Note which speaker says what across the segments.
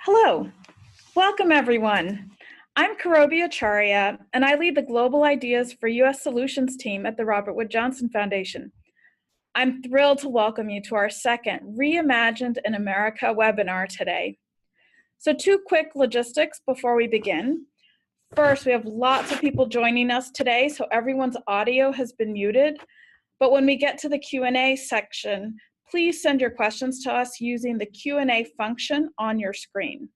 Speaker 1: Hello, welcome everyone. I'm Karobi Acharya, and I lead the Global Ideas for U.S. Solutions team at the Robert Wood Johnson Foundation. I'm thrilled to welcome you to our second Reimagined in America webinar today. So 2 quick logistics before we begin. First, we have lots of people joining us today, so everyone's audio has been muted. But when we get to the Q&A section, please send your questions to us using the Q&A function on your screen.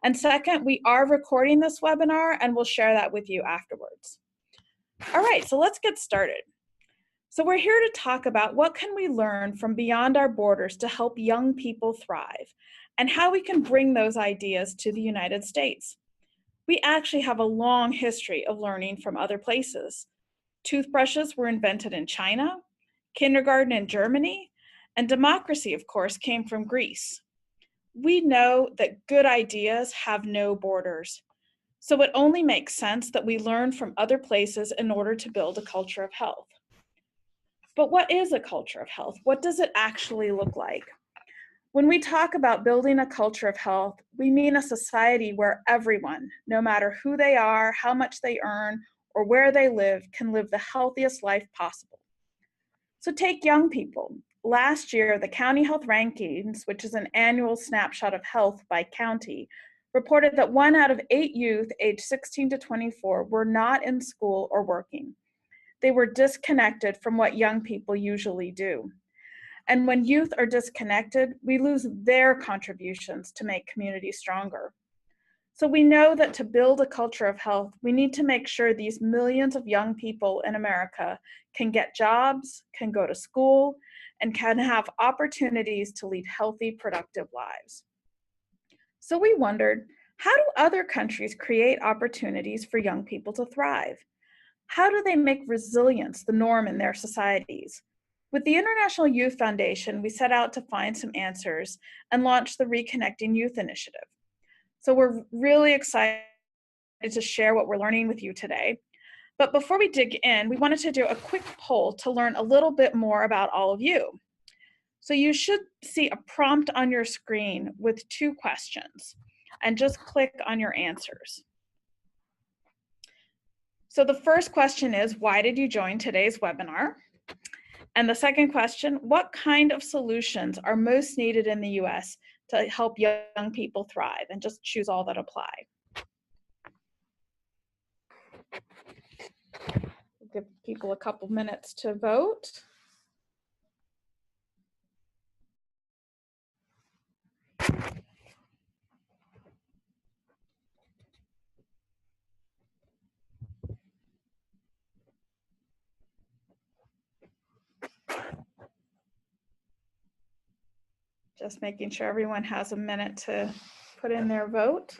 Speaker 1: And second, we are recording this webinar and we'll share that with you afterwards. All right, so let's get started. So we're here to talk about what can we learn from beyond our borders to help young people thrive and how we can bring those ideas to the United States. We actually have a long history of learning from other places. Toothbrushes were invented in China, kindergarten in Germany, and democracy, of course, came from Greece. We know that good ideas have no borders, so it only makes sense that we learn from other places in order to build a culture of health. But what is a culture of health? What does it actually look like? When we talk about building a culture of health, we mean a society where everyone, no matter who they are, how much they earn, or where they live, can live the healthiest life possible. So take young people. Last year, the County Health Rankings, which is an annual snapshot of health by county, reported that 1 out of 8 youth aged 16 to 24 were not in school or working. They were disconnected from what young people usually do. And when youth are disconnected, we lose their contributions to make communities stronger. So we know that to build a culture of health, we need to make sure these millions of young people in America can get jobs, can go to school, and can have opportunities to lead healthy, productive lives. So we wondered, how do other countries create opportunities for young people to thrive? How do they make resilience the norm in their societies? With the International Youth Foundation, we set out to find some answers and launch the Reconnecting Youth Initiative. So we're really excited to share what we're learning with you today. But before we dig in, we wanted to do a quick poll to learn a little bit more about all of you. So you should see a prompt on your screen with 2 questions, and just click on your answers. So the first question is, why did you join today's webinar? And the second question, what kind of solutions are most needed in the US to help young people thrive? And just choose all that apply. We'll give people a couple minutes to vote. Just making sure everyone has a minute to put in their vote.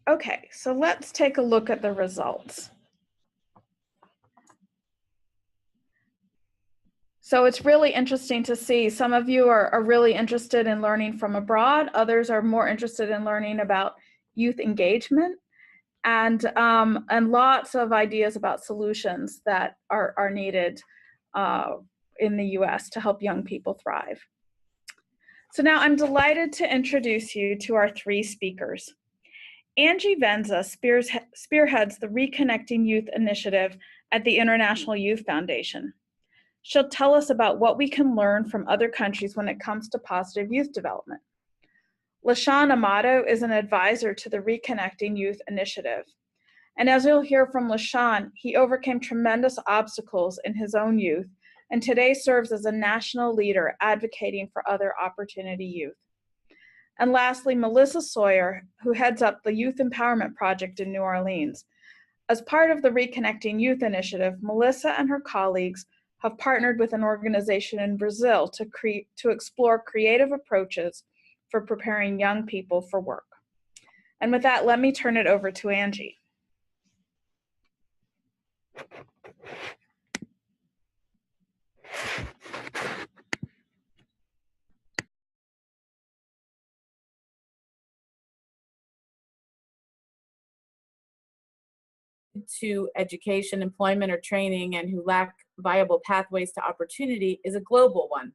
Speaker 1: Okay, so let's take a look at the results. So it's really interesting to see. Some of you are really interested in learning from abroad. Others are more interested in learning about youth engagement, and lots of ideas about solutions that are needed in the US to help young people thrive. So now I'm delighted to introduce you to our 3 speakers. Angie Venza spearheads the Reconnecting Youth Initiative at the International Youth Foundation. She'll tell us about what we can learn from other countries when it comes to positive youth development. LaShawn Amato is an advisor to the Reconnecting Youth Initiative. And as you'll hear from LaShawn, he overcame tremendous obstacles in his own youth and today serves as a national leader advocating for other opportunity youth. And lastly, Melissa Sawyer, who heads up the Youth Empowerment Project in New Orleans. As part of the Reconnecting Youth Initiative, Melissa and her colleagues have partnered with an organization in Brazil to explore creative approaches for preparing young people for work. And with that, let me turn it over to Angie.
Speaker 2: to education, employment, or training, and who lack viable pathways to opportunity is a global one.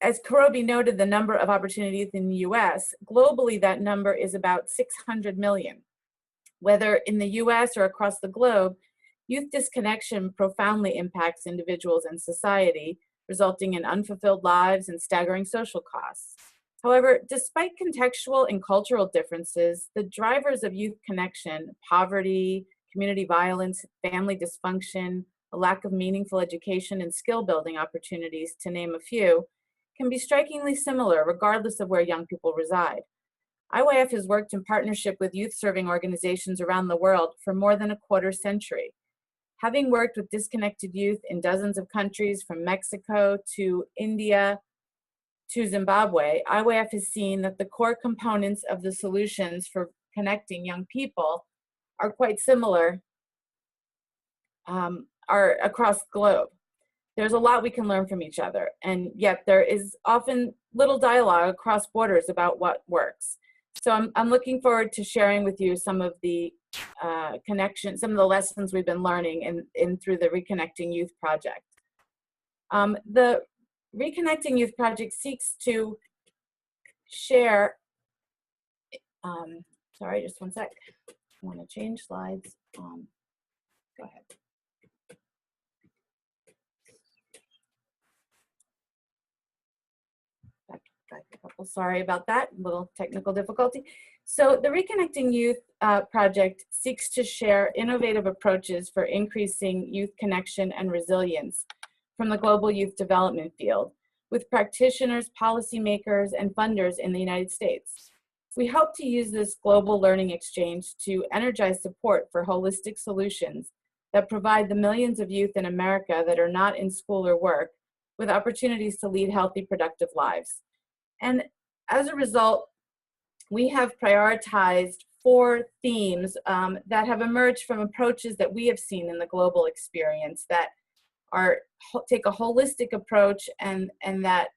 Speaker 2: As Karobi noted, the number of opportunities in the US, globally that number is about 600 million. Whether in the US or across the globe, youth disconnection profoundly impacts individuals and society, resulting in unfulfilled lives and staggering social costs. However, despite contextual and cultural differences, the drivers of youth connection, poverty, community violence, family dysfunction, a lack of meaningful education and skill building opportunities, to name a few, can be strikingly similar regardless of where young people reside. IYF has worked in partnership with youth-serving organizations around the world for more than a quarter century. Having worked with disconnected youth in dozens of countries, from Mexico to India to Zimbabwe, IYF has seen that the core components of the solutions for connecting young people are quite similar are across the globe. There's a lot we can learn from each other, and yet there is often little dialogue across borders about what works. So I'm looking forward to sharing with you some of the connections, some of the lessons we've been learning through the Reconnecting Youth Project. The Reconnecting Youth Project seeks to share, sorry, just one sec. I want to change slides. Go ahead. Back a couple, sorry about that, little technical difficulty. So the Reconnecting Youth Project seeks to share innovative approaches for increasing youth connection and resilience from the global youth development field with practitioners, policymakers, and funders in the United States. We hope to use this global learning exchange to energize support for holistic solutions that provide the millions of youth in America that are not in school or work with opportunities to lead healthy, productive lives. And as a result, we have prioritized 4 themes that have emerged from approaches that we have seen in the global experience that take a holistic approach and that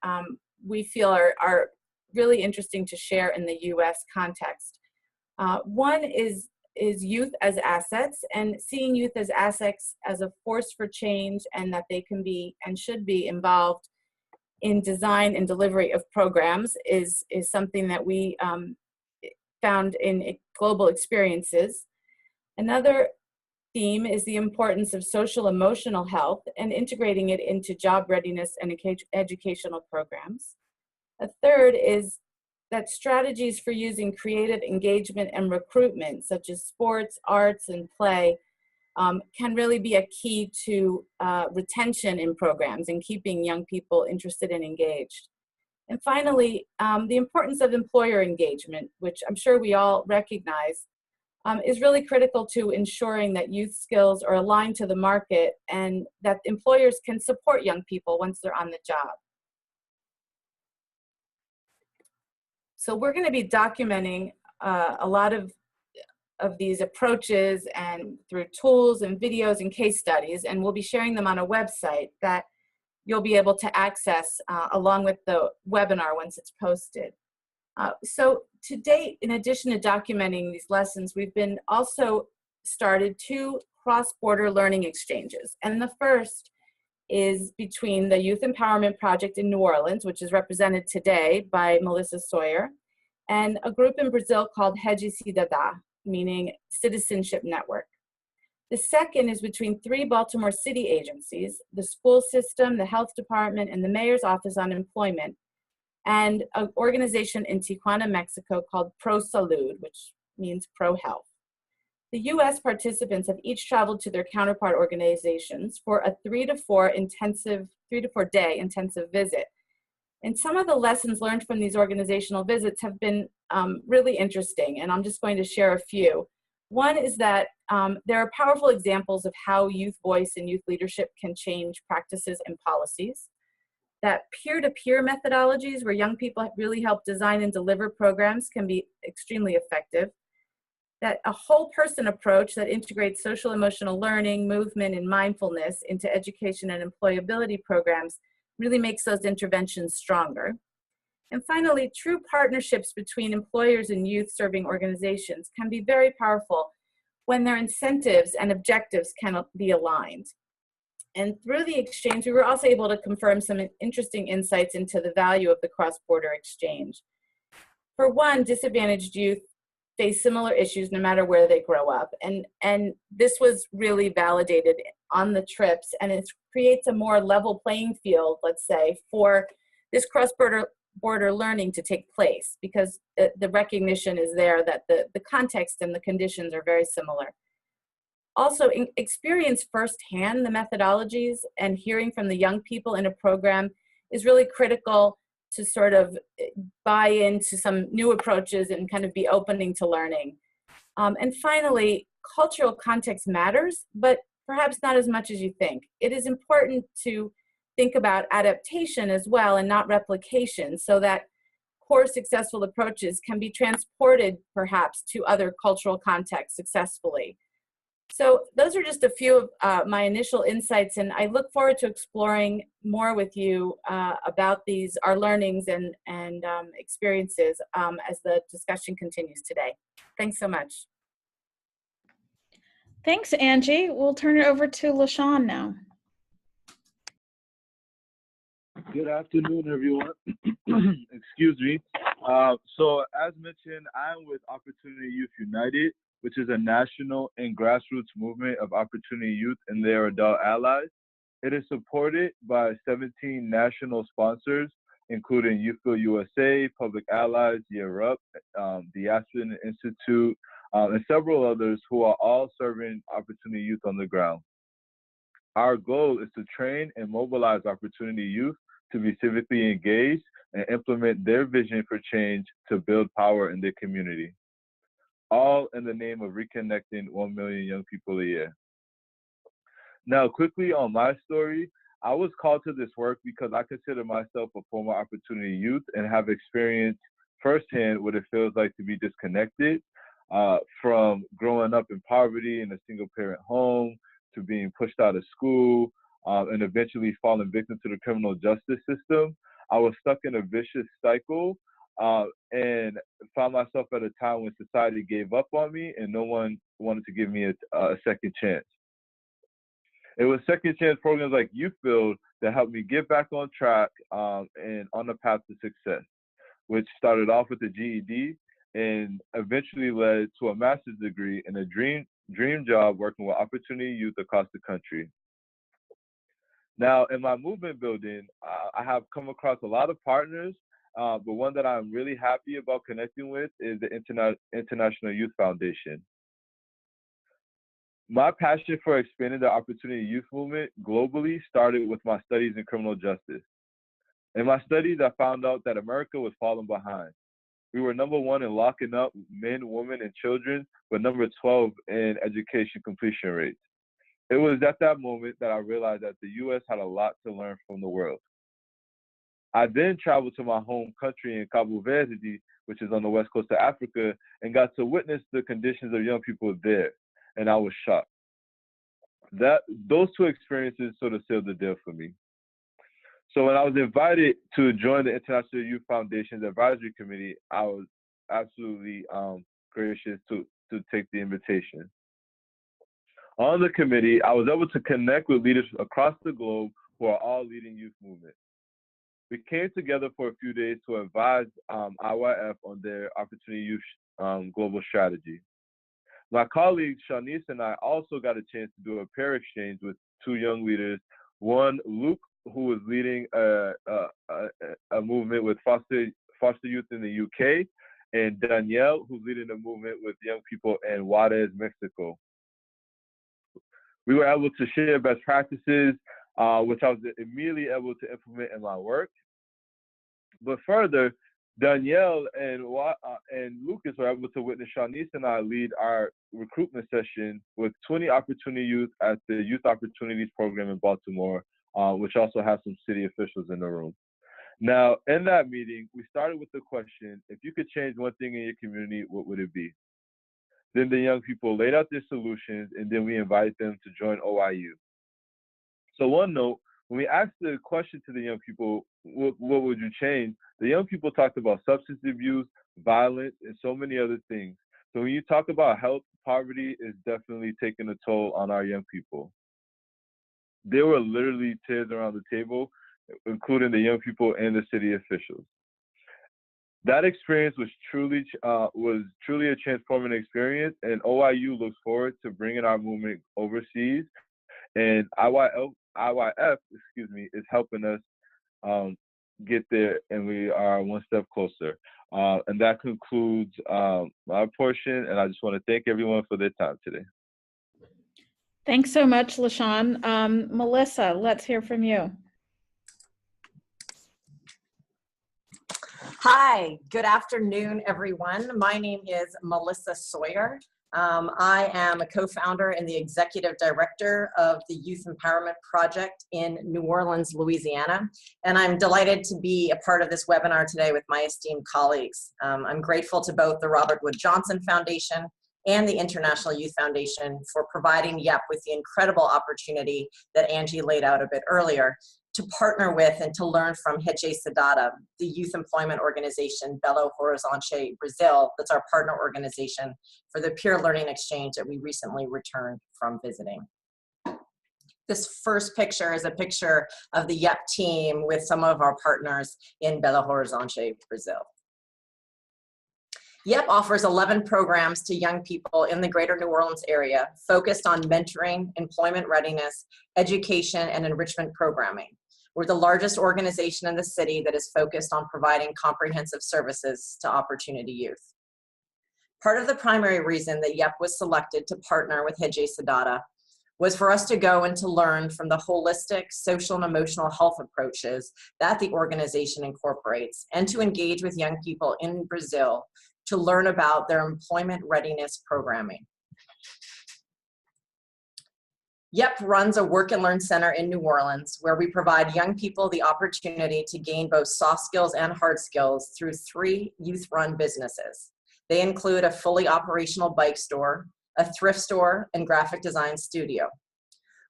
Speaker 2: we feel are really interesting to share in the US context. One is youth as assets, and seeing youth as assets as a force for change, and that they can be and should be involved in design and delivery of programs is something that we found in global experiences. Another theme is the importance of social emotional health and integrating it into job readiness and educational programs. A third is that strategies for using creative engagement and recruitment, such as sports, arts, and play, can really be a key to retention in programs and keeping young people interested and engaged. And finally, the importance of employer engagement, which I'm sure we all recognize, is really critical to ensuring that youth skills are aligned to the market and that employers can support young people once they're on the job. So we're going to be documenting a lot of these approaches and through tools and videos and case studies, and we'll be sharing them on a website that you'll be able to access along with the webinar once it's posted. So to date, in addition to documenting these lessons, we've been also started 2 cross-border learning exchanges. And the first is between the Youth Empowerment Project in New Orleans, which is represented today by Melissa Sawyer, and a group in Brazil called Rede Cidadã, meaning Citizenship Network. The second is between 3 Baltimore City agencies, the school system, the health department, and the Mayor's Office on Employment, and an organization in Tijuana, Mexico called Pro Salud, which means pro health. The US participants have each traveled to their counterpart organizations for a 3 to 4 day intensive visit. And some of the lessons learned from these organizational visits have been really interesting, and I'm just going to share a few. One is that there are powerful examples of how youth voice and youth leadership can change practices and policies. That peer-to-peer methodologies where young people really help design and deliver programs can be extremely effective. That a whole person approach that integrates social emotional learning, movement, and mindfulness into education and employability programs really makes those interventions stronger. And finally, true partnerships between employers and youth-serving organizations can be very powerful when their incentives and objectives can be aligned. And through the exchange, we were also able to confirm some interesting insights into the value of the cross-border exchange. For one, disadvantaged youth face similar issues no matter where they grow up. And this was really validated on the trips, and it creates a more level playing field, let's say, for this cross-border learning to take place, because the recognition is there that the context and the conditions are very similar. Also, experience firsthand the methodologies and hearing from the young people in a program is really critical to sort of buy into some new approaches and kind of be opening to learning. And finally, cultural context matters, but perhaps not as much as you think. It is important to think about adaptation as well and not replication, so that core successful approaches can be transported perhaps to other cultural contexts successfully. So those are just a few of my initial insights, and I look forward to exploring more with you about our learnings and experiences as the discussion continues today. Thanks so much.
Speaker 1: Thanks, Angie. We'll turn it over to LaShawn now.
Speaker 3: Good afternoon, everyone. Excuse me. So as mentioned, I'm with Opportunity Youth United, which is a national and grassroots movement of opportunity youth and their adult allies. It is supported by 17 national sponsors, including Youthful USA, Public Allies, Year Up, the Aspen Institute, and several others who are all serving opportunity youth on the ground. Our goal is to train and mobilize opportunity youth to be civically engaged and implement their vision for change to build power in their community, all in the name of reconnecting 1 million young people a year. Now, quickly on my story, I was called to this work because I consider myself a former opportunity youth and have experienced firsthand what it feels like to be disconnected from growing up in poverty in a single parent home to being pushed out of school and eventually falling victim to the criminal justice system. I was stuck in a vicious cycle and found myself at a time when society gave up on me and no one wanted to give me a second chance. It was second chance programs like Youth Build that helped me get back on track and on the path to success, which started off with a GED and eventually led to a master's degree and a dream job working with opportunity youth across the country. Now, in my movement building, I have come across a lot of partners, but one that I'm really happy about connecting with is the International Youth Foundation. My passion for expanding the opportunity youth movement globally started with my studies in criminal justice. In my studies, I found out that America was falling behind. We were #1 in locking up men, women, and children, but #12 in education completion rates. It was at that moment that I realized that the U.S. had a lot to learn from the world. I then traveled to my home country in Cabo Verde, which is on the west coast of Africa, and got to witness the conditions of young people there, and I was shocked. Those two experiences sort of sealed the deal for me. So when I was invited to join the International Youth Foundation's advisory committee, I was absolutely gracious to take the invitation. On the committee, I was able to connect with leaders across the globe who are all leading youth movements. We came together for a few days to advise IYF on their Opportunity Youth global strategy. My colleague Shanice and I also got a chance to do a pair exchange with two young leaders. One, Luke, who was leading a movement with foster youth in the UK, and Danielle, who's leading a movement with young people in Juarez, Mexico. We were able to share best practices, which I was immediately able to implement in my work. But further, Danielle and Lucas were able to witness Shanice and I lead our recruitment session with 20 opportunity youth at the Youth Opportunities Program in Baltimore, which also has some city officials in the room. Now, in that meeting, we started with the question, if you could change one thing in your community, what would it be? Then the young people laid out their solutions, and then we invited them to join OIU. So one note When we asked the question to the young people, what would you change? The young people talked about substance abuse, violence, and so many other things. So when you talk about health, poverty is definitely taking a toll on our young people. There were literally tears around the table, including the young people and the city officials. That experience was truly a transformative experience, and OIU looks forward to bringing our movement overseas. And IYF, is helping us get there, and we are one step closer. And that concludes my portion, and I just want to thank everyone for their time today.
Speaker 1: Thanks so much, LaShawn. Melissa, let's hear from you.
Speaker 4: Hi, good afternoon, everyone. My name is Melissa Sawyer. I am a co-founder and the executive director of the Youth Empowerment Project in New Orleans, Louisiana. And I'm delighted to be a part of this webinar today with my esteemed colleagues. I'm grateful to both the Robert Wood Johnson Foundation and the International Youth Foundation for providing YEP with the incredible opportunity that Angie laid out a bit earlier to partner with and to learn from Rede Cidadã, the youth employment organization Belo Horizonte, Brazil, that's our partner organization for the peer learning exchange that we recently returned from visiting. This first picture is a picture of the YEP team with some of our partners in Belo Horizonte, Brazil. YEP offers 11 programs to young people in the greater New Orleans area focused on mentoring, employment readiness, education, and enrichment programming. We're the largest organization in the city that is focused on providing comprehensive services to opportunity youth. Part of the primary reason that YEP was selected to partner with Rede Cidadã was for us to go and to learn from the holistic social and emotional health approaches that the organization incorporates and to engage with young people in Brazil to learn about their employment readiness programming. YEP runs a work and learn center in New Orleans where we provide young people the opportunity to gain both soft skills and hard skills through 3 youth-run businesses. They include a fully operational bike store, a thrift store, and graphic design studio.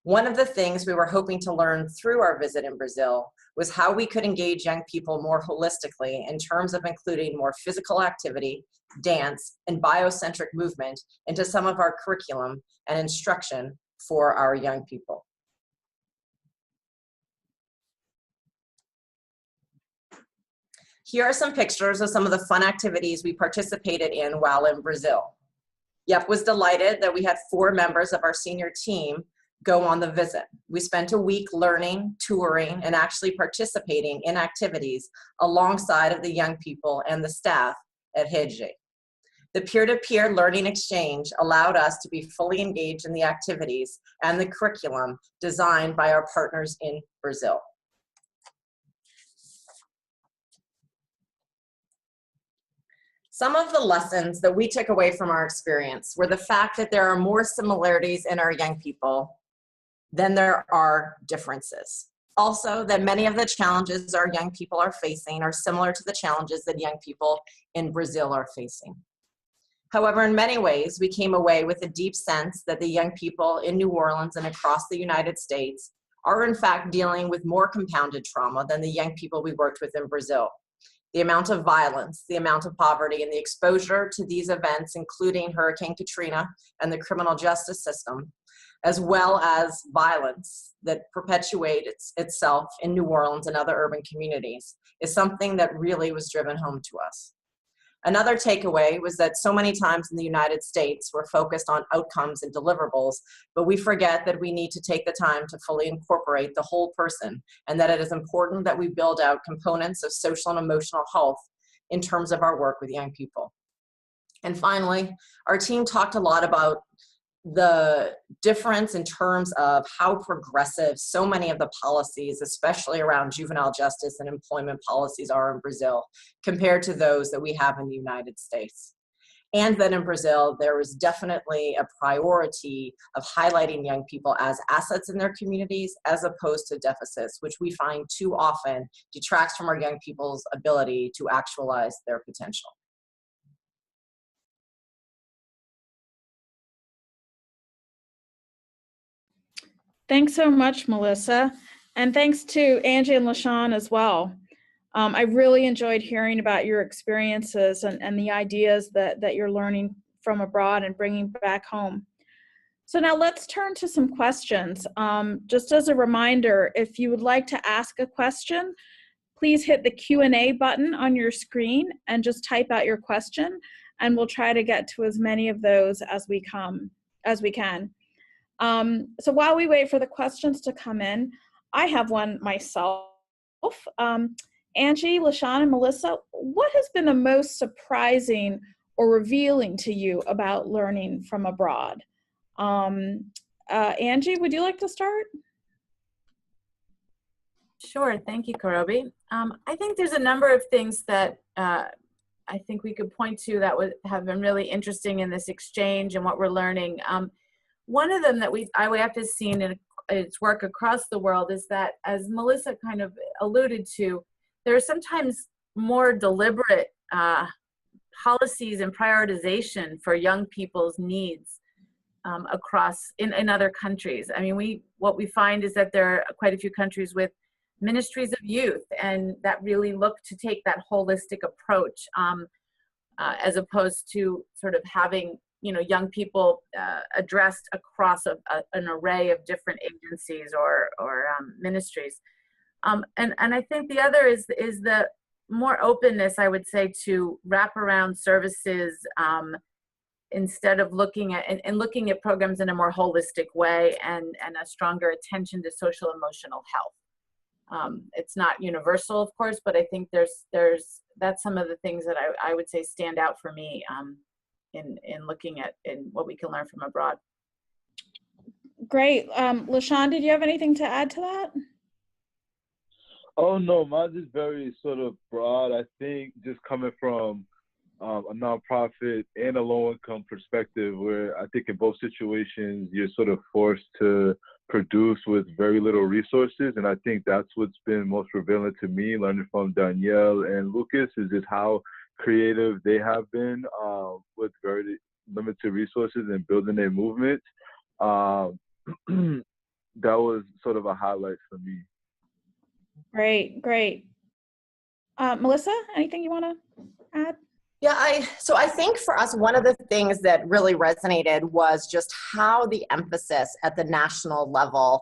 Speaker 4: One of the things we were hoping to learn through our visit in Brazil was how we could engage young people more holistically in terms of including more physical activity, dance, and biocentric movement into some of our curriculum and instruction for our young people. Here are some pictures of some of the fun activities we participated in while in Brazil. YEP was delighted that we had 4 members of our senior team go on the visit. We spent a week learning, touring, and actually participating in activities alongside of the young people and the staff at Rede. The peer-to-peer learning exchange allowed us to be fully engaged in the activities and the curriculum designed by our partners in Brazil. Some of the lessons that we took away from our experience were the fact that there are more similarities in our young people than there are differences. Also, that many of the challenges our young people are facing are similar to the challenges that young people in Brazil are facing. However, in many ways, we came away with a deep sense that the young people in New Orleans and across the United States are in fact dealing with more compounded trauma than the young people we worked with in Brazil. The amount of violence, the amount of poverty, and the exposure to these events, including Hurricane Katrina and the criminal justice system, as well as violence that perpetuates itself in New Orleans and other urban communities, is something that really was driven home to us. Another takeaway was that so many times in the United States, we're focused on outcomes and deliverables, but we forget that we need to take the time to fully incorporate the whole person, and that it is important that we build out components of social and emotional health in terms of our work with young people. And finally, our team talked a lot about the difference in terms of how progressive so many of the policies, especially around juvenile justice and employment policies, are in Brazil compared to those that we have in the United States. And that in Brazil, there was definitely a priority of highlighting young people as assets in their communities as opposed to deficits, which we find too often detracts from our young people's ability to actualize their potential.
Speaker 1: Thanks so much, Melissa. And thanks to Angie and LaShawn as well. I really enjoyed hearing about your experiences and the ideas that you're learning from abroad and bringing back home. So now let's turn to some questions. Just as a reminder, if you would like to ask a question, please hit the Q&A button on your screen and just type out your question, and we'll try to get to as many of those as we can. So while we wait for the questions to come in, I have one myself. Angie, LaShawn, and Melissa, what has been the most surprising or revealing to you about learning from abroad? Angie, would you like to start?
Speaker 2: Sure, thank you, Karobi. I think there's a number of things that I think we could point to that would have been really interesting in this exchange and what we're learning. One of them that I have seen in its work across the world is that, as Melissa kind of alluded to, there are sometimes more deliberate policies and prioritization for young people's needs across in other countries. I mean, what we find is that there are quite a few countries with ministries of youth, and that really look to take that holistic approach as opposed to sort of having young people addressed across an array of different agencies or ministries. And I think the other is the more openness, I would say, to wraparound services instead of looking at programs in a more holistic way and a stronger attention to social emotional health. It's not universal, of course, but I think that's some of the things that I would say stand out for me in looking at what we can learn from abroad.
Speaker 1: Great. LaShawn, did you have anything to add to that?
Speaker 3: Oh, no, mine's is very sort of broad. I think just coming from a nonprofit and a low-income perspective, where I think in both situations, you're sort of forced to produce with very little resources. And I think that's what's been most revealing to me, learning from Danielle and Lucas, is just how creative they have been with very limited resources and building their movement. That was sort of a highlight for me.
Speaker 1: Great. Melissa, anything you want to add?
Speaker 4: Yeah, so I think for us, one of the things that really resonated was just how the emphasis at the national level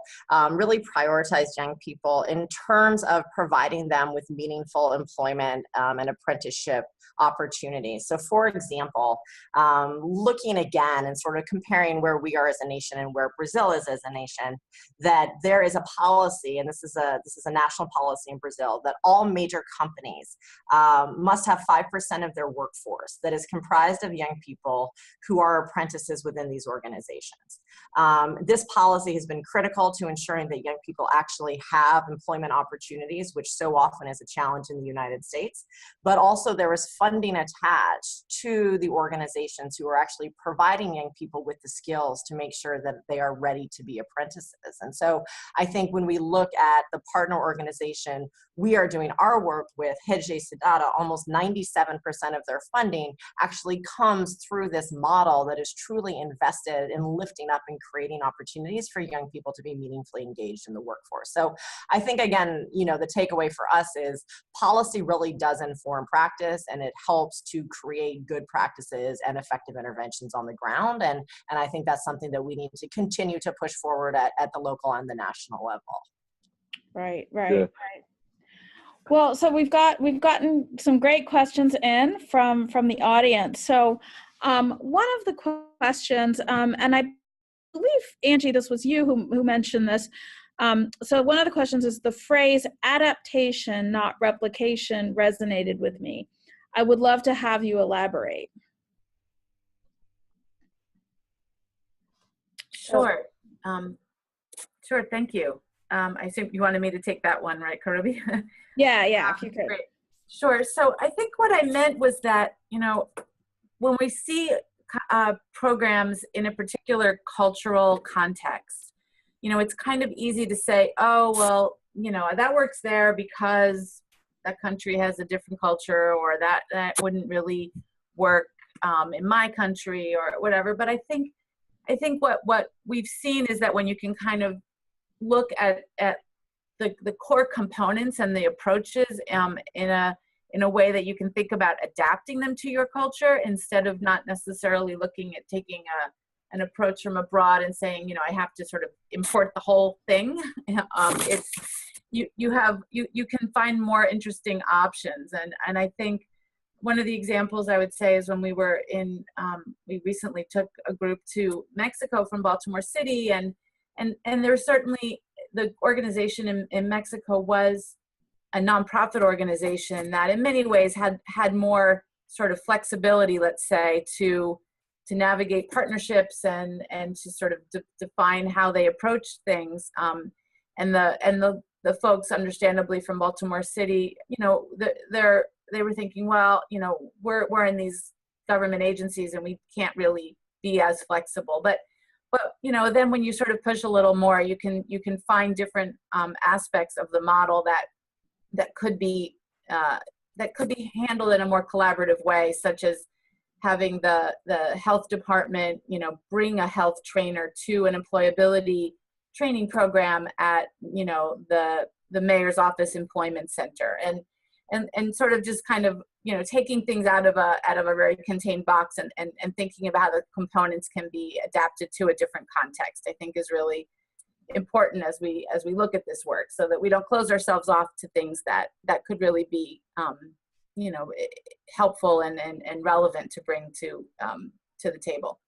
Speaker 4: really prioritized young people in terms of providing them with meaningful employment and apprenticeship opportunities. So for example, looking again and sort of comparing where we are as a nation and where Brazil is as a nation, that there is a policy, and this is a national policy in Brazil, that all major companies must have 5% of their workforce that is comprised of young people who are apprentices within these organizations. This policy has been critical to ensuring that young people actually have employment opportunities, which so often is a challenge in the United States, but also there is funding attached to the organizations who are actually providing young people with the skills to make sure that they are ready to be apprentices. And so I think when we look at the partner organization we are doing our work with, Rede Cidadã, almost 97% of their funding actually comes through this model that is truly invested in lifting up and creating opportunities for young people to be meaningfully engaged in the workforce. So I think, again, the takeaway for us is policy really does inform practice, and it helps to create good practices and effective interventions on the ground. And I think that's something that we need to continue to push forward at the local and the national level.
Speaker 1: Right.
Speaker 3: Yeah.
Speaker 1: Well, so we've gotten some great questions in from the audience. So one of the questions, and I believe, Angie, this was you who mentioned this. So one of the questions is, the phrase adaptation, not replication, resonated with me. I would love to have you elaborate.
Speaker 2: Sure. Sure, thank you. I assume you wanted me to take that one, right, Karobi?
Speaker 1: Yeah, if you could.
Speaker 2: Great. Sure. So I think what I meant was that, when we see programs in a particular cultural context, it's kind of easy to say, oh, well, that works there because that country has a different culture, or that wouldn't really work in my country or whatever. But I think what we've seen is that when you can kind of look at the core components and the approaches in a way that you can think about adapting them to your culture, instead of not necessarily looking at taking an approach from abroad and saying, I have to sort of import the whole thing. You can find more interesting options. And I think one of the examples I would say is when we were we recently took a group to Mexico from Baltimore City, and there's certainly, the organization in Mexico was a nonprofit organization that in many ways had more sort of flexibility, let's say, to navigate partnerships and to sort of define how they approach things. And the folks, understandably, from Baltimore City, they were thinking, well, we're in these government agencies and we can't really be as flexible. But then when you sort of push a little more, you can find different aspects of the model that could be handled in a more collaborative way, such as having the health department, bring a health trainer to an employability training program at, the mayor's office employment center, and sort of just kind of, taking things out of a very contained box and thinking about how the components can be adapted to a different context, I think is really important as we look at this work, so that we don't close ourselves off to things that could really be helpful and relevant to bring to the table.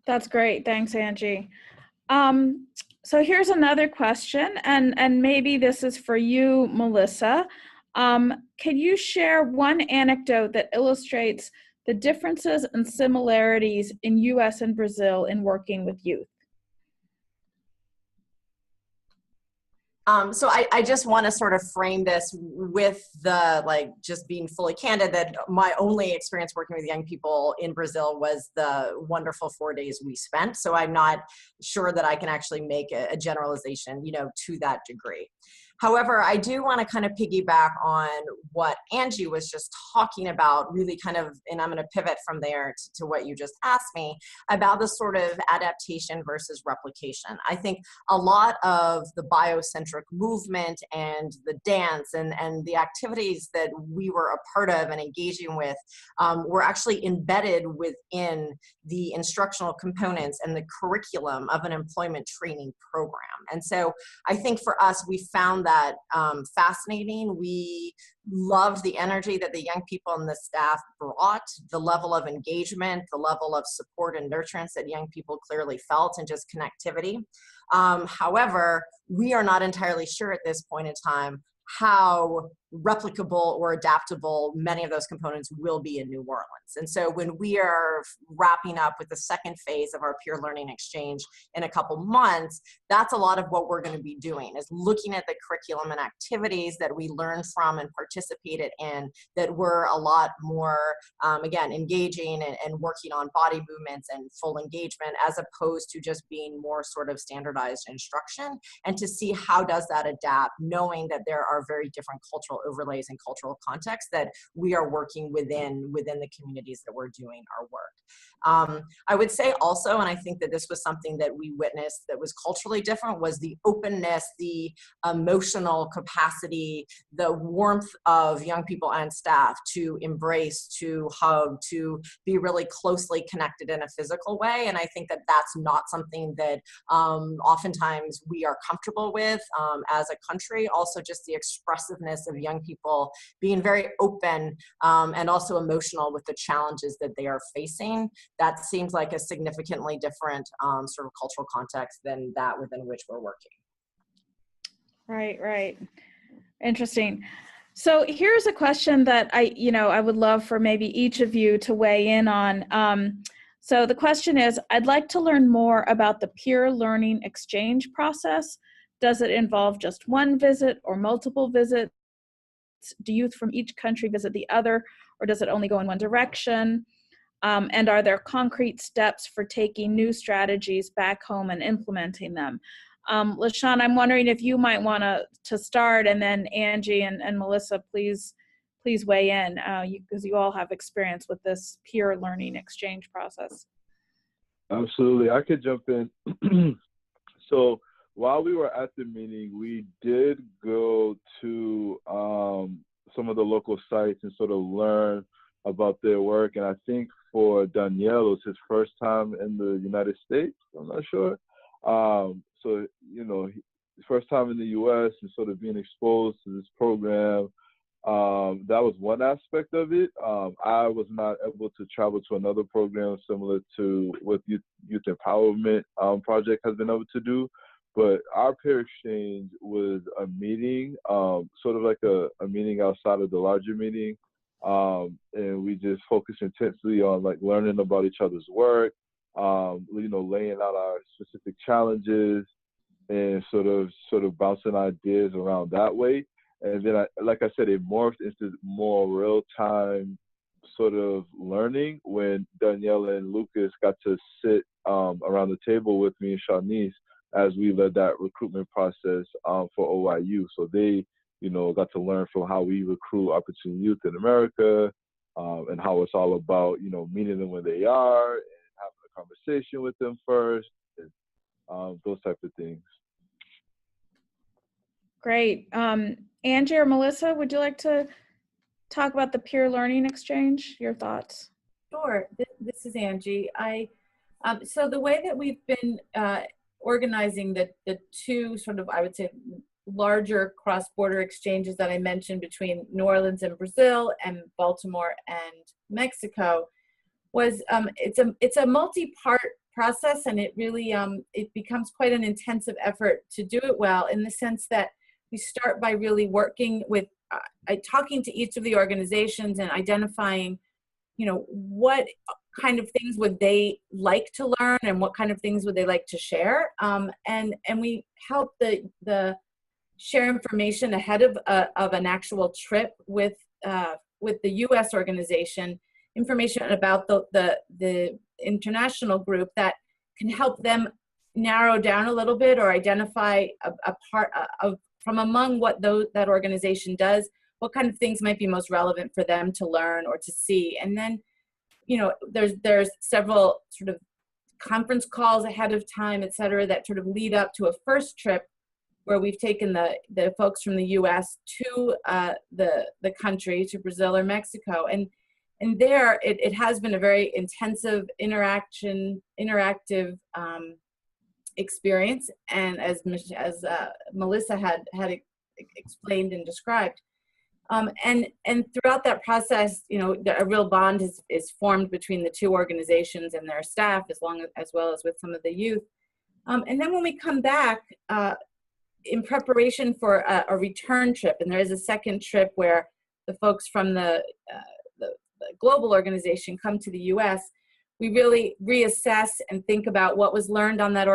Speaker 1: That's great. Thanks, Angie. So here's another question, and maybe this is for you, Melissa. Can you share one anecdote that illustrates the differences and similarities in US and Brazil in working with youth?
Speaker 4: So I just want to sort of frame this with just being fully candid, that my only experience working with young people in Brazil was the wonderful 4 days we spent. So I'm not sure that I can actually make a generalization, to that degree. However, I do want to kind of piggyback on what Angie was just talking about, really kind of, and I'm going to pivot from there to what you just asked me about the sort of adaptation versus replication. I think a lot of the biocentric movement and the dance and the activities that we were a part of and engaging with were actually embedded within the instructional components and the curriculum of an employment training program. And so I think for us, we found that fascinating. We loved the energy that the young people and the staff brought, the level of engagement, the level of support and nurturance that young people clearly felt, and just connectivity. However, we are not entirely sure at this point in time how replicable or adaptable many of those components will be in New Orleans. And so when we are wrapping up with the second phase of our peer learning exchange in a couple months, that's a lot of what we're going to be doing, is looking at the curriculum and activities that we learned from and participated in that were a lot more, again, engaging and working on body movements and full engagement, as opposed to just being more sort of standardized instruction, and to see how does that adapt, knowing that there are very different cultural overlays and cultural contexts that we are working within the communities that we're doing our work. I would say also, and I think that this was something that we witnessed that was culturally different, was the openness, the emotional capacity, the warmth of young people and staff to embrace, to hug, to be really closely connected in a physical way. And I think that that's not something that oftentimes we are comfortable with as a country. Also just the expressiveness of young people being very open and also emotional with the challenges that they are facing. That seems like a significantly different sort of cultural context than that within which we're working.
Speaker 1: Right. Interesting. So here's a question that I would love for maybe each of you to weigh in on. So the question is, I'd like to learn more about the peer learning exchange process. Does it involve just one visit or multiple visits? Do youth from each country visit the other, or does it only go in one direction? And are there concrete steps for taking new strategies back home and implementing them? LaShawn, I'm wondering if you might want to start, and then Angie and Melissa, please weigh in, because you all have experience with this peer learning exchange process.
Speaker 3: Absolutely, I could jump in. So while we were at the meeting, we did go to some of the local sites and sort of learn about their work. And I think for Danielle, it was his first time in the United States. I'm not sure. So, you know, his first time in the U.S. and sort of being exposed to this program. That was one aspect of it. I was not able to travel to another program similar to what Youth Empowerment Project has been able to do. But our peer exchange was a meeting, sort of like a meeting outside of the larger meeting. And we just focused intensely on like learning about each other's work, you know, laying out our specific challenges and sort of bouncing ideas around that way. And then, like I said, it morphed into more real-time sort of learning when Danielle and Lucas got to sit around the table with me and Shanice as we led that recruitment process for OIU. So they, you know, got to learn from how we recruit opportunity youth in America and how it's all about, you know, meeting them where they are and having a conversation with them first, and those types of things.
Speaker 1: Great. Angie or Melissa, would you like to talk about the peer learning exchange? Your thoughts?
Speaker 2: Sure. This is Angie. So the way that we've been organizing the two sort of, I would say, larger cross-border exchanges that I mentioned between New Orleans and Brazil and Baltimore and Mexico was it's a multi-part process, and it really it becomes quite an intensive effort to do it well, in the sense that we start by really working with talking to each of the organizations and identifying, you know, what kind of things would they like to learn and what kind of things would they like to share, and we help the share information ahead of an actual trip with the U.S. organization, information about the international group that can help them narrow down a little bit or identify a part of from among what that organization does, what kind of things might be most relevant for them to learn or to see. And then, you know, there's several sort of conference calls ahead of time, et cetera, that sort of lead up to a first trip where we've taken the folks from the U.S. to the country, to Brazil or Mexico. And there, it has been a very intensive interactive experience, and as Melissa had explained and described, and throughout that process, you know, a real bond is formed between the two organizations and their staff, as well as with some of the youth. And then when we come back in preparation for a return trip, and there is a second trip where the folks from the global organization come to the U.S., we really reassess and think about what was learned on that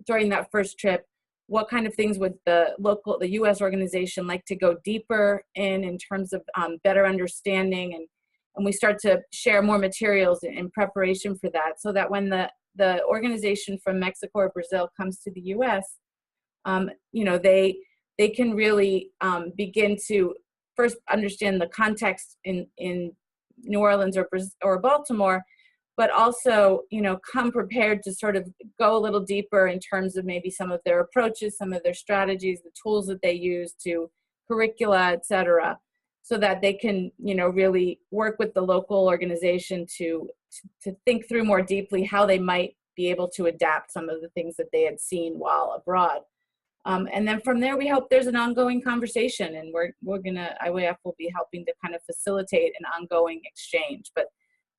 Speaker 2: during that first trip. What kind of things would the U.S. organization like to go deeper in terms of better understanding, and we start to share more materials in preparation for that, so that when the organization from Mexico or Brazil comes to the U.S., you know, they can really begin to first understand the context in New Orleans or Baltimore, but also, you know, come prepared to sort of go a little deeper in terms of maybe some of their approaches, some of their strategies, the tools that they use, to curricula, et cetera, so that they can, you know, really work with the local organization to think through more deeply how they might be able to adapt some of the things that they had seen while abroad. And then from there, we hope there's an ongoing conversation, and IWF will be helping to kind of facilitate an ongoing exchange. But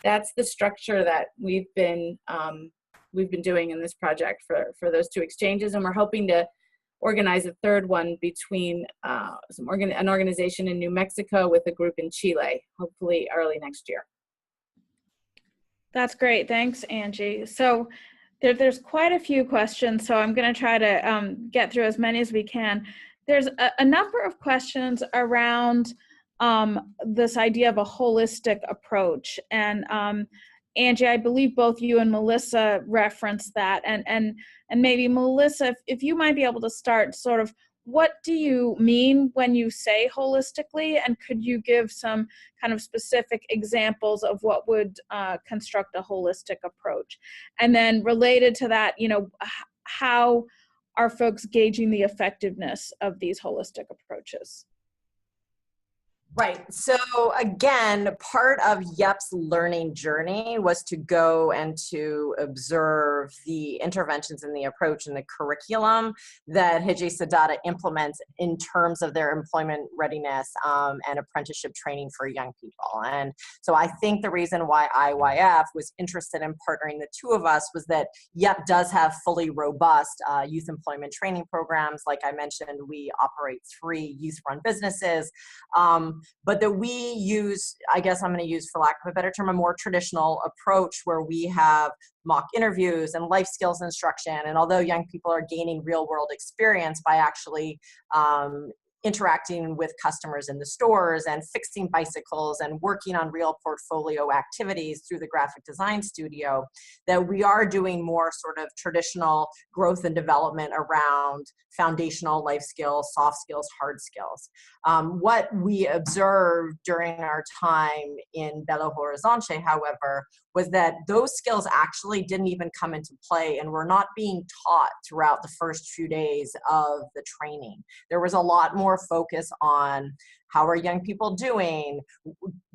Speaker 2: that's the structure that we've been doing in this project for those two exchanges, and we're hoping to organize a third one between an organization in New Mexico with a group in Chile, hopefully early next year.
Speaker 1: That's great. Thanks, Angie. So there's quite a few questions, so I'm going to try to get through as many as we can. There's a number of questions around this idea of a holistic approach. And Angie, I believe both you and Melissa referenced that. And maybe Melissa, if you might be able to start sort of, what do you mean when you say holistically? And could you give some kind of specific examples of what would construct a holistic approach? And then related to that, you know, how are folks gauging the effectiveness of these holistic approaches?
Speaker 4: Right. So again, part of YEP's learning journey was to go and to observe the interventions in the approach and the curriculum that Hiji Sadada implements in terms of their employment readiness and apprenticeship training for young people. And so I think the reason why IYF was interested in partnering the two of us was that YEP does have fully robust youth employment training programs. Like I mentioned, we operate 3 youth-run businesses. But that we use, I guess I'm going to use, for lack of a better term, a more traditional approach where we have mock interviews and life skills instruction. And although young people are gaining real world experience by actually interacting with customers in the stores and fixing bicycles and working on real portfolio activities through the graphic design studio, that we are doing more sort of traditional growth and development around foundational life skills, soft skills, hard skills. What we observed during our time in Belo Horizonte, however, was that those skills actually didn't even come into play and were not being taught throughout the first few days of the training. There was a lot more focus on how are young people doing,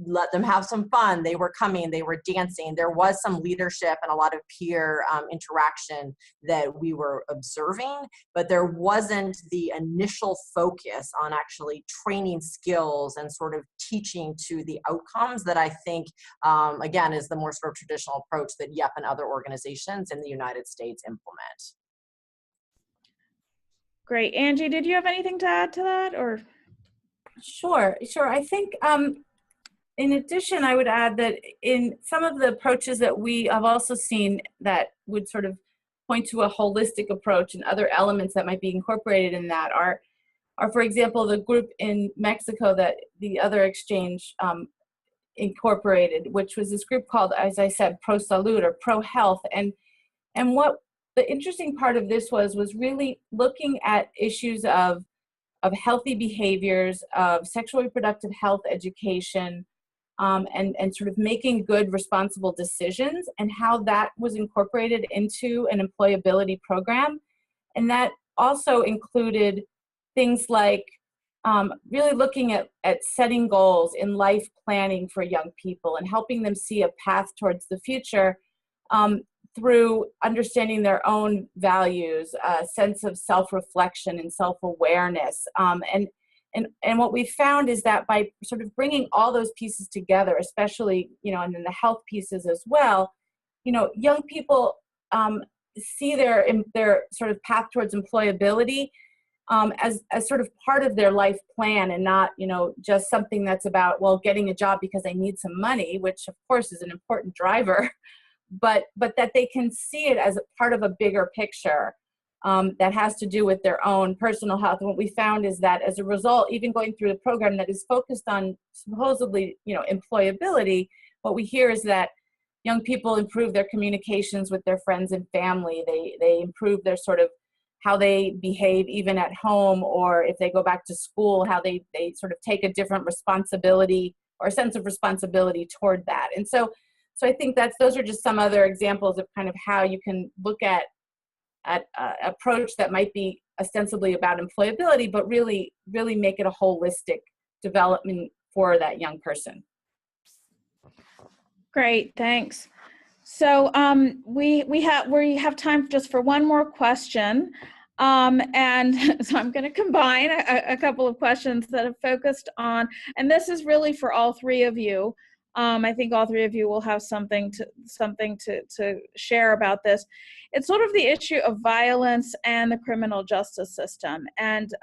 Speaker 4: let them have some fun. They were coming, they were dancing. There was some leadership and a lot of peer interaction that we were observing, but there wasn't the initial focus on actually training skills and sort of teaching to the outcomes that I think, again, is the more sort of traditional approach that YEP and other organizations in the United States implement.
Speaker 1: Great. Angie, did you have anything to add to that, or?
Speaker 2: Sure. I think in addition, I would add that in some of the approaches that we have also seen that would sort of point to a holistic approach and other elements that might be incorporated in that are for example, the group in Mexico that the other exchange incorporated, which was this group called, as I said, Pro Salud or Pro Health. And what the interesting part of this was really looking at issues of healthy behaviors, of sexual reproductive health education, and sort of making good, responsible decisions, and how that was incorporated into an employability program. And that also included things like really looking at setting goals in life planning for young people and helping them see a path towards the future through understanding their own values, a sense of self-reflection and self-awareness. And what we found is that by sort of bringing all those pieces together, especially, and then the health pieces as well, young people see their sort of path towards employability as sort of part of their life plan, and not, just something that's about, well, getting a job because I need some money, which of course is an important driver, but that they can see it as a part of a bigger picture that has to do with their own personal health. And what we found is that as a result, even going through the program that is focused on supposedly, employability, what we hear is that young people improve their communications with their friends and family. They improve their sort of how they behave even at home, or if they go back to school, how they sort of take a different responsibility or a sense of responsibility toward that. And so I think those are just some other examples of kind of how you can look at approach that might be ostensibly about employability, but really make it a holistic development for that young person.
Speaker 1: Great, thanks. So we have time just for one more question, and so I'm going to combine a couple of questions that have focused on, and this is really for all 3 of you. I think all 3 of you will have something to share about this. It's sort of the issue of violence and the criminal justice system. And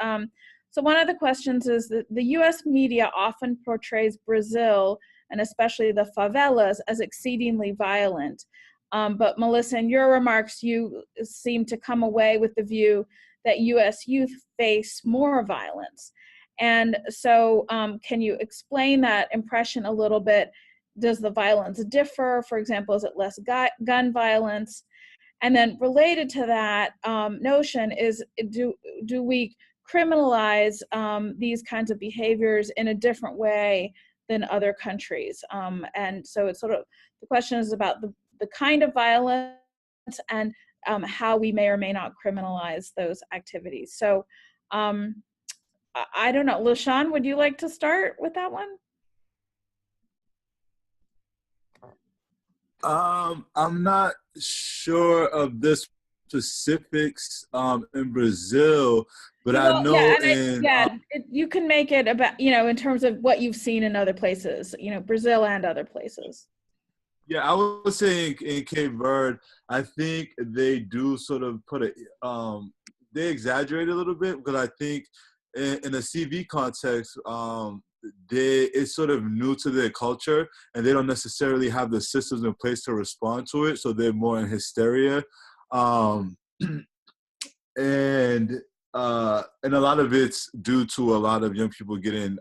Speaker 1: so one of the questions is that the U.S. media often portrays Brazil, and especially the favelas, as exceedingly violent. But Melissa, in your remarks, you seem to come away with the view that U.S. youth face more violence. And so can you explain that impression a little bit? Does the violence differ? For example, is it less gun violence? And then related to that notion is, do we criminalize these kinds of behaviors in a different way than other countries? And so it's sort of, the question is about the kind of violence and how we may or may not criminalize those activities. So I don't know. LaShawn, would you like to start with that one?
Speaker 5: I'm not sure of the specifics in Brazil, but I know
Speaker 1: you can make it about, in terms of what you've seen in other places, Brazil and other places.
Speaker 5: Yeah, I would say in Cape Verde, I think they do sort of they exaggerate a little bit, because I think in a CV context, it's sort of new to their culture, and they don't necessarily have the systems in place to respond to it, so they're more in hysteria. And a lot of it's due to a lot of young people getting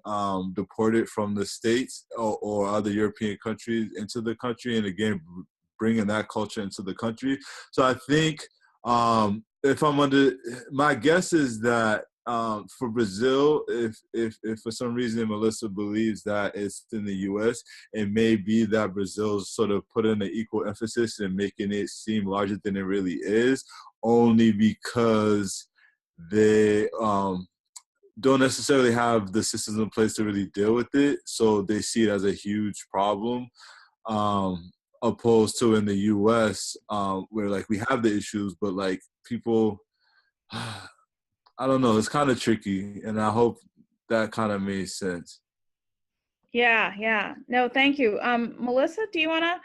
Speaker 5: deported from the States or other European countries into the country, and again, bringing that culture into the country. So I think my guess is that for Brazil, if for some reason Melissa believes that it's in the U.S., it may be that Brazil's sort of put in an equal emphasis in making it seem larger than it really is, only because they don't necessarily have the systems in place to really deal with it. So they see it as a huge problem, opposed to in the U.S., where like we have the issues, but like people, I don't know, it's kind of tricky, and I hope that kind of made sense.
Speaker 1: Yeah. No, thank you. Melissa, do you want to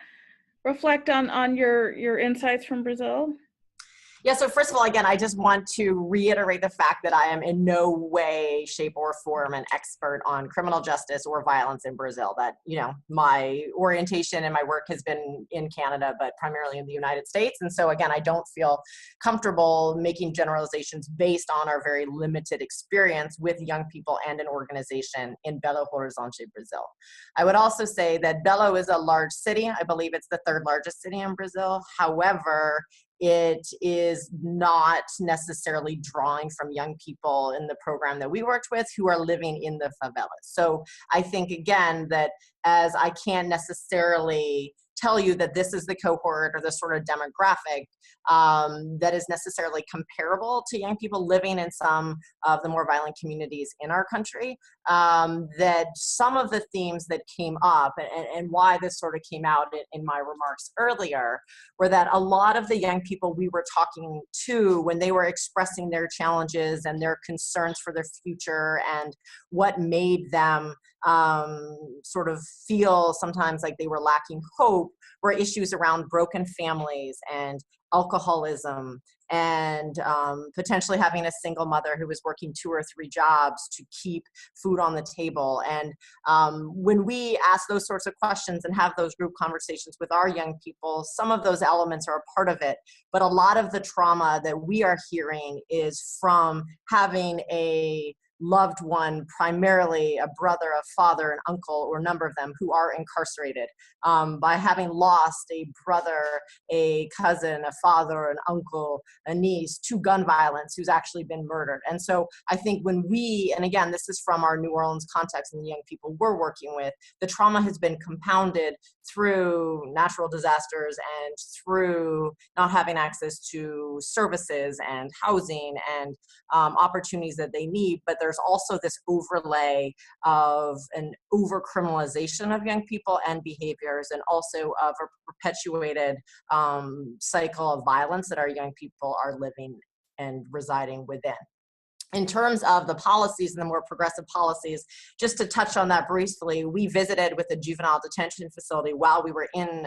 Speaker 1: reflect on your insights from Brazil?
Speaker 4: Yeah, so first of all, again, I just want to reiterate the fact that I am in no way, shape, or form an expert on criminal justice or violence in Brazil. That, my orientation and my work has been in Canada, but primarily in the United States. And so again, I don't feel comfortable making generalizations based on our very limited experience with young people and an organization in Belo Horizonte, Brazil. I would also say that Belo is a large city. I believe it's the third largest city in Brazil. However, it is not necessarily drawing from young people in the program that we worked with who are living in the favelas. So I think, again, that as I can't necessarily tell you that this is the cohort or the sort of demographic that is necessarily comparable to young people living in some of the more violent communities in our country, that some of the themes that came up and why this sort of came out in my remarks earlier were that a lot of the young people we were talking to when they were expressing their challenges and their concerns for their future and what made them sort of feel sometimes like they were lacking hope were issues around broken families and alcoholism and potentially having a single mother who was working 2 or 3 jobs to keep food on the table. And when we ask those sorts of questions and have those group conversations with our young people, some of those elements are a part of it. But a lot of the trauma that we are hearing is from having a loved one, primarily a brother, a father, an uncle, or a number of them who are incarcerated, by having lost a brother, a cousin, a father, an uncle, a niece to gun violence who's actually been murdered. And so I think when we, and again, this is from our New Orleans context and the young people we're working with, the trauma has been compounded through natural disasters and through not having access to services and housing and opportunities that they need. But there's also this overlay of an over-criminalization of young people and behaviors, and also of a perpetuated cycle of violence that our young people are living and residing within. In terms of the policies and the more progressive policies, just to touch on that briefly, we visited with a juvenile detention facility while we were in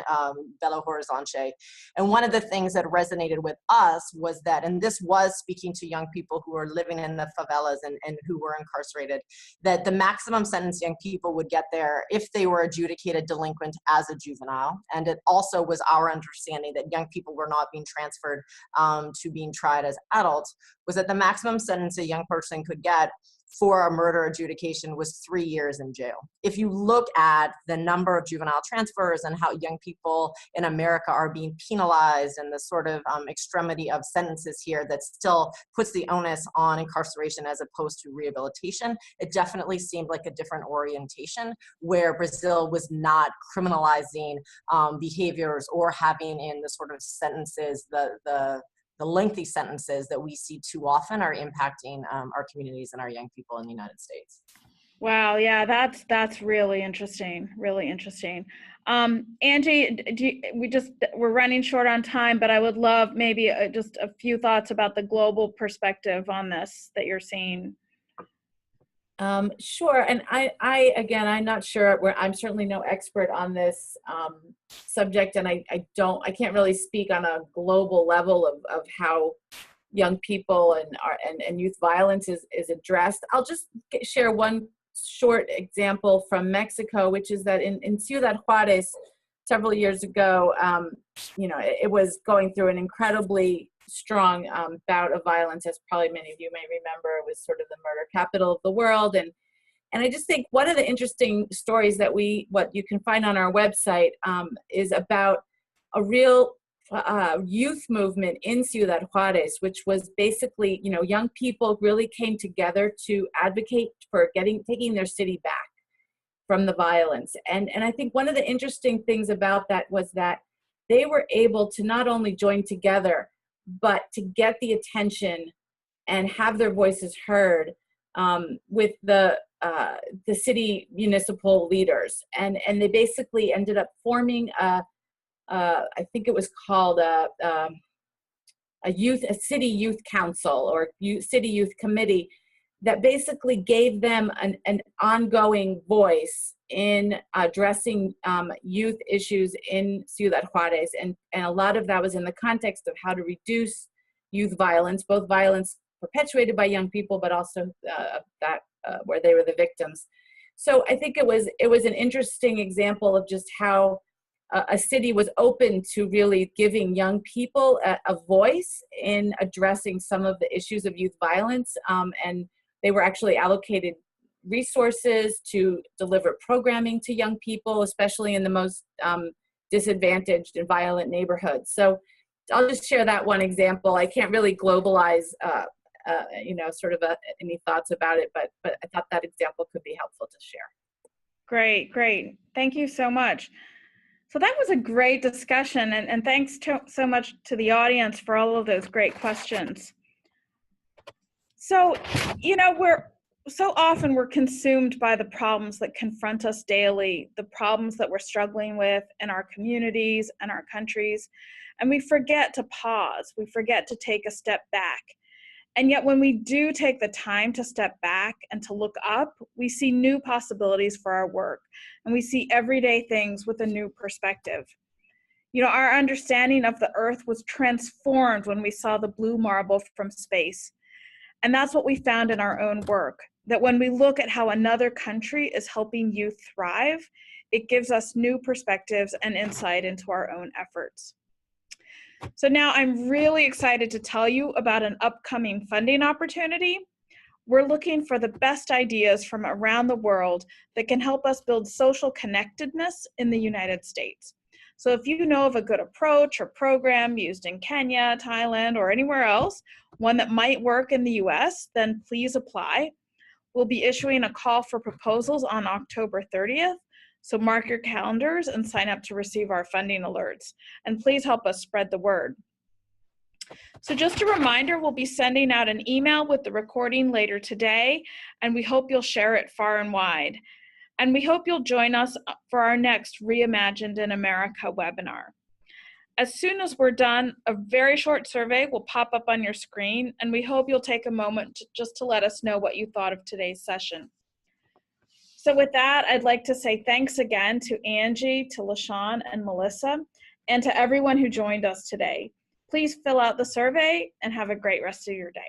Speaker 4: Belo Horizonte. And one of the things that resonated with us was that, and this was speaking to young people who are living in the favelas and who were incarcerated, that the maximum sentence young people would get there if they were adjudicated delinquent as a juvenile. And it also was our understanding that young people were not being transferred to being tried as adults, was that the maximum sentence a young person could get for a murder adjudication was 3 years in jail. If you look at the number of juvenile transfers and how young people in America are being penalized and the sort of extremity of sentences here that still puts the onus on incarceration as opposed to rehabilitation, it definitely seemed like a different orientation where Brazil was not criminalizing behaviors or having in the sort of sentences the the lengthy sentences that we see too often are impacting our communities and our young people in the United States.
Speaker 1: Wow, yeah, that's really interesting, really interesting. Angie, we're running short on time, but I would love maybe just a few thoughts about the global perspective on this that you're seeing.
Speaker 2: Sure, and again, I'm not sure. I'm certainly no expert on this subject, and I can't really speak on a global level of how young people and youth violence is addressed. I'll just share one short example from Mexico, which is that in Ciudad Juarez several years ago, it was going through an incredibly strong bout of violence, as probably many of you may remember. It was sort of the murder capital of the world, and I just think one of the interesting stories that what you can find on our website is about a real youth movement in Ciudad Juarez, which was basically, young people really came together to advocate for taking their city back from the violence. And I think one of the interesting things about that was that they were able to not only join together, but to get the attention and have their voices heard with the city municipal leaders. And they basically ended up forming I think it was called a city youth council or city youth committee that basically gave them an ongoing voice in addressing youth issues in Ciudad Juarez. And a lot of that was in the context of how to reduce youth violence, both violence perpetuated by young people, but also where they were the victims. So I think it was an interesting example of just how a city was open to really giving young people a voice in addressing some of the issues of youth violence. And they were actually allocated resources to deliver programming to young people, especially in the most disadvantaged and violent neighborhoods. So I'll just share that one example. I can't really globalize, any thoughts about it, but I thought that example could be helpful to share.
Speaker 1: Great. Thank you so much. So that was a great discussion, and thanks so much to the audience for all of those great questions. So, we're consumed by the problems that confront us daily, the problems that we're struggling with in our communities and our countries, and we forget to pause, we forget to take a step back. And yet when we do take the time to step back and to look up, we see new possibilities for our work, and we see everyday things with a new perspective. Our understanding of the Earth was transformed when we saw the blue marble from space. And that's what we found in our own work, that when we look at how another country is helping youth thrive, it gives us new perspectives and insight into our own efforts. So now I'm really excited to tell you about an upcoming funding opportunity. We're looking for the best ideas from around the world that can help us build social connectedness in the United States. So if you know of a good approach or program used in Kenya, Thailand, or anywhere else, one that might work in the US, then please apply. We'll be issuing a call for proposals on October 30th. So mark your calendars and sign up to receive our funding alerts. And please help us spread the word. So just a reminder, we'll be sending out an email with the recording later today, and we hope you'll share it far and wide. And we hope you'll join us for our next Reimagined in America webinar. As soon as we're done, a very short survey will pop up on your screen, and we hope you'll take a moment just to let us know what you thought of today's session. So with that, I'd like to say thanks again to Angie, to LaShawn and Melissa, and to everyone who joined us today. Please fill out the survey and have a great rest of your day.